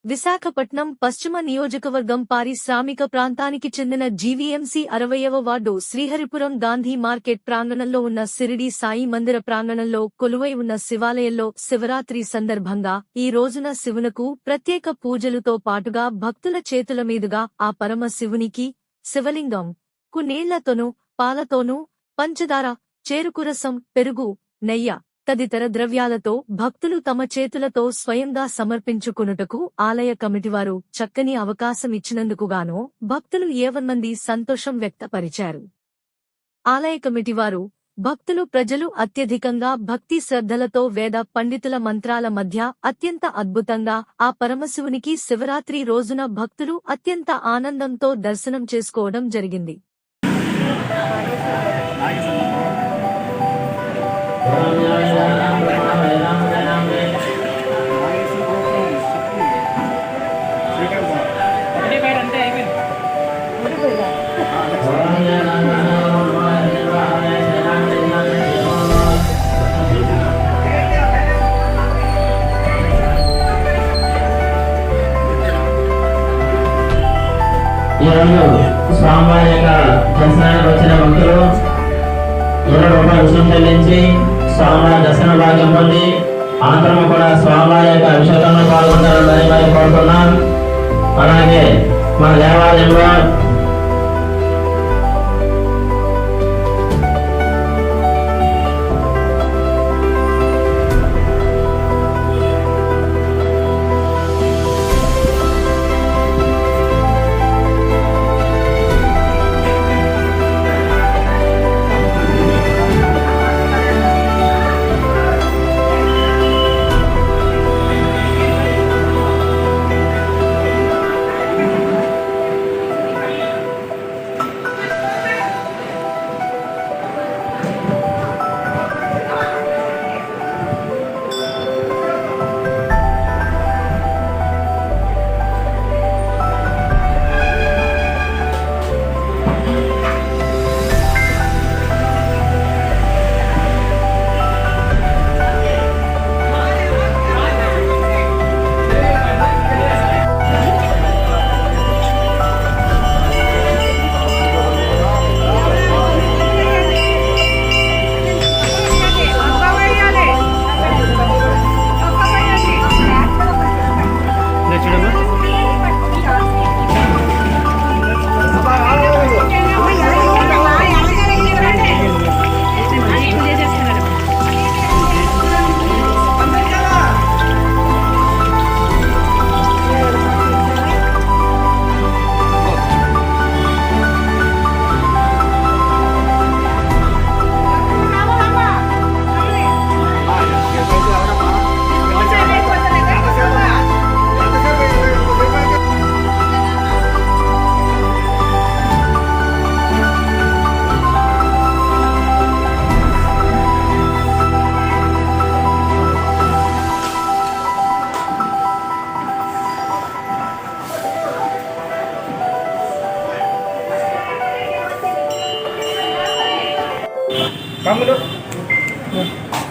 విశాఖపట్నం పశ్చిమ నియోజకవర్గం పారిశ్రామిక ప్రాంతానికి చెందిన జీవీఎంసీ 60వ వార్డు శ్రీహరిపురం గాంధీ మార్కెట్ ప్రాంగణంలో ఉన్న సిరిడి సాయి మందిర ప్రాంగణంలో కొలువై ఉన్న శివాలయంలో శివరాత్రి సందర్భంగా ఈ రోజున శివునకు ప్రత్యేక పూజలతో పాటుగా భక్తుల చేతుల మీదుగా ఆ పరమ శివునికి శివలింగం కు నీళ్లతోనూ పాలతోనూ పంచదార చేరుకురసం పెరుగు నెయ్య తదితర ద్రవ్యాలతో భక్తులు తమ చేతులతో స్వయంగా సమర్పించుకొనుటకు ఆలయ కమిటీవారు చక్కని అవకాశం ఇచ్చినందుకుగాను భక్తులు ఏవన్మంది సంతోషం వ్యక్తపరిచారు. ఆలయ కమిటీవారు భక్తులు ప్రజలు అత్యధికంగా భక్తి శ్రద్ధలతో వేద పండితుల మంత్రాల మధ్య అత్యంత అద్భుతంగా ఆ పరమశివునికి శివరాత్రి రోజున భక్తులు అత్యంత ఆనందంతో దర్శనం చేసుకోవడం జరిగింది. స్వామివారి యొక్క దర్శనానికి వచ్చిన భక్తులు 20 రూపాయలు రుసుము చెల్లించి స్వామివారి దర్శన భాగ్యం పొంది అనంతరం కూడా స్వామివారి యొక్క అభిషేకంలో పాల్గొంటారని మరి కోరుతున్నాం. అలాగే మన దేవాలయంలో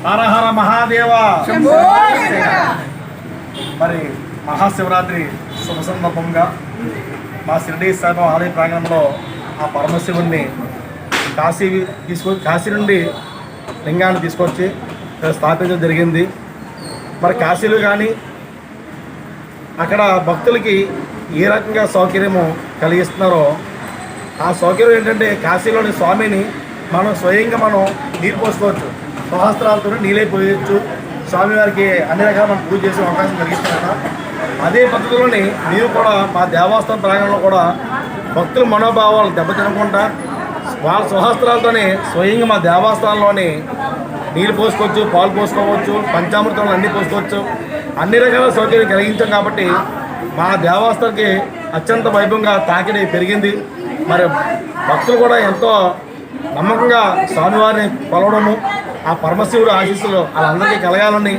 హర హర మహాదేవ. మరి మహాశివరాత్రి శుభ సందర్భంగా మా షిరిడి సాయి ఆలయ ప్రాంగణంలో ఆ పరమశివుణ్ణి కాశీ నుండి లింగాన్ని తీసుకొచ్చి స్థాపించడం జరిగింది. మరి కాశీలు కానీ అక్కడ భక్తులకి ఏ రకంగా సౌకర్యము కలిగిస్తున్నారో ఆ సౌకర్యం ఏంటంటే కాశీలోని స్వామిని మనం స్వయంగా మనం నీరు పోసుకోవచ్చు, సహస్రాలతో నీళ్ళైపోయచ్చు, స్వామివారికి అన్ని రకాల మనం పూజ చేసే అవకాశం కలిగిస్తున్నారా. అదే పద్ధతిలోని మేము కూడా మా దేవస్థానం ప్రాంగణంలో కూడా భక్తుల మనోభావాలు దెబ్బతినకుండా వాళ్ళ స్వహస్త్రాలతోనే స్వయంగా మా దేవస్థానంలోని నీళ్ళు పోసుకోవచ్చు, పాలు పోసుకోవచ్చు, పంచామృతాలు అన్నీ పోసుకోవచ్చు, అన్ని రకాల సౌకర్యం కలిగించాం. కాబట్టి మా దేవస్థానానికి అత్యంత వైభవంగా తాకిడి పెరిగింది. మరి భక్తులు కూడా ఎంతో నమ్మకంగా స్వామివారిని కొలవడము, ఆ పరమశివుడు ఆశీస్సులు వాళ్ళందరికీ కలగాలని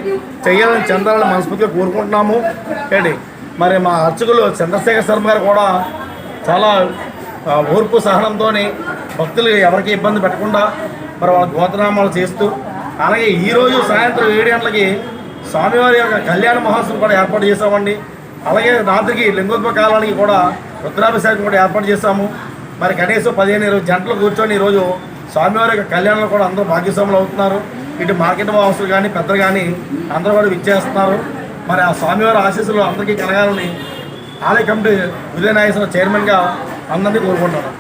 చెయ్యాలని చెందాలని మనస్ఫూర్తిగా కోరుకుంటున్నాము. ఏంటి మరి మా అర్చకులు చంద్రశేఖర్ శర్మ గారు కూడా చాలా ఓర్పు సహనంతో భక్తులు ఎవరికి ఇబ్బంది పెట్టకుండా మరి వాళ్ళ గోత్రనామాలు చేస్తూ, అలాగే ఈరోజు సాయంత్రం 7 గంటలకి స్వామివారి యొక్క కళ్యాణ మహోత్సవం కూడా ఏర్పాటు చేసామండి. అలాగే రాత్రికి లింగోద్భవ కాలానికి కూడా రుద్రాభిషేకం కూడా ఏర్పాటు చేశాము. మరి కనీసం 15-20 గంటలు కూర్చొని ఈరోజు స్వామివారి యొక్క కళ్యాణంలో కూడా అందరూ భాగ్యస్వాములు అవుతున్నారు. ఇటు మార్కెట్ వాసులు కానీ పెద్దలు కానీ అందరూ కూడా విచ్చేస్తున్నారు. మరి ఆ స్వామివారి ఆశీస్సులు అందరికీ కలగాలని ఆలయ కమిటీ విజయనాయకుల చైర్మన్గా అందరినీ కోరుకుంటున్నాను.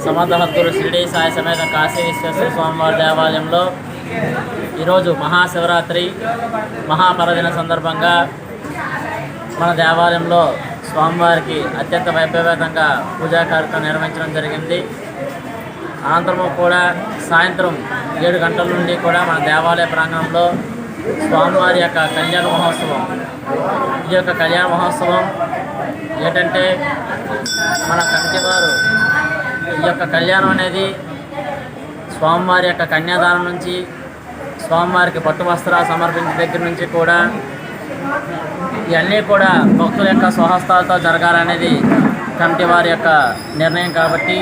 సమర్థహత్తులు షిరిడి సాయి సమేత కాశీ విశ్వేశ్వర స్వామివారి దేవాలయంలో ఈరోజు మహాశివరాత్రి మహాపర్వదిన సందర్భంగా మన దేవాలయంలో స్వామివారికి అత్యంత వైభవేతంగా పూజా కార్యక్రమం నిర్వహించడం జరిగింది. అనంతరం కూడా సాయంత్రం 7 గంటల నుండి కూడా మన దేవాలయ ప్రాంగణంలో స్వామివారి యొక్క కళ్యాణ మహోత్సవం. ఈ యొక్క కళ్యాణ మహోత్సవం ఏంటంటే మన కంటివారు ఈ యొక్క కళ్యాణం అనేది స్వామివారి యొక్క కన్యాదానం నుంచి స్వామివారికి పట్టు వస్త్రాలు సమర్పించే దగ్గర నుంచి కూడా ఇవన్నీ కూడా భక్తుల యొక్క స్వహస్తాలతో జరగాలనేది కమిటీ వారి యొక్క నిర్ణయం. కాబట్టి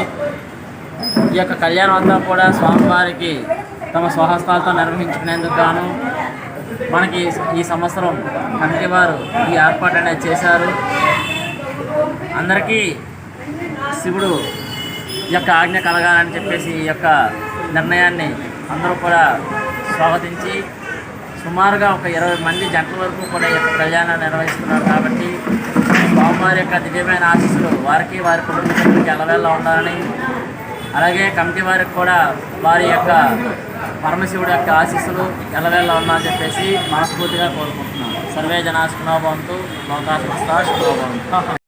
ఈ యొక్క కళ్యాణం అంతా కూడా స్వామివారికి తమ స్వహస్తాలతో నిర్వహించుకునేందుకు గాను మనకి ఈ సంవత్సరం కమిటీ వారు ఈ ఏర్పాటు అనేది చేశారు. అందరికీ శివుడు ఈ యొక్క ఆజ్ఞ కలగాలని చెప్పేసి ఈ యొక్క నిర్ణయాన్ని అందరూ కూడా స్వాగతించి సుమారుగా ఒక 20 మంది జంటల వరకు కూడా ఈ యొక్క కళ్యాణాన్ని నిర్వహిస్తున్నారు. కాబట్టి స్వామివారి యొక్క దివ్యమైన ఆశీస్సులు వారికి వారి కుటుంబ సభ్యులకి ఎల్లవేళలా ఉండాలని, అలాగే కమిటీ వారికి కూడా వారి యొక్క పరమశివుడి యొక్క ఆశీస్సులు ఎల్లవేళలా ఉన్నారని చెప్పేసి మనస్ఫూర్తిగా కోరుకుంటున్నాను. సర్వే జనా సుఖినో భవంతు, లోకా సమస్తా సుఖినో భవంతు.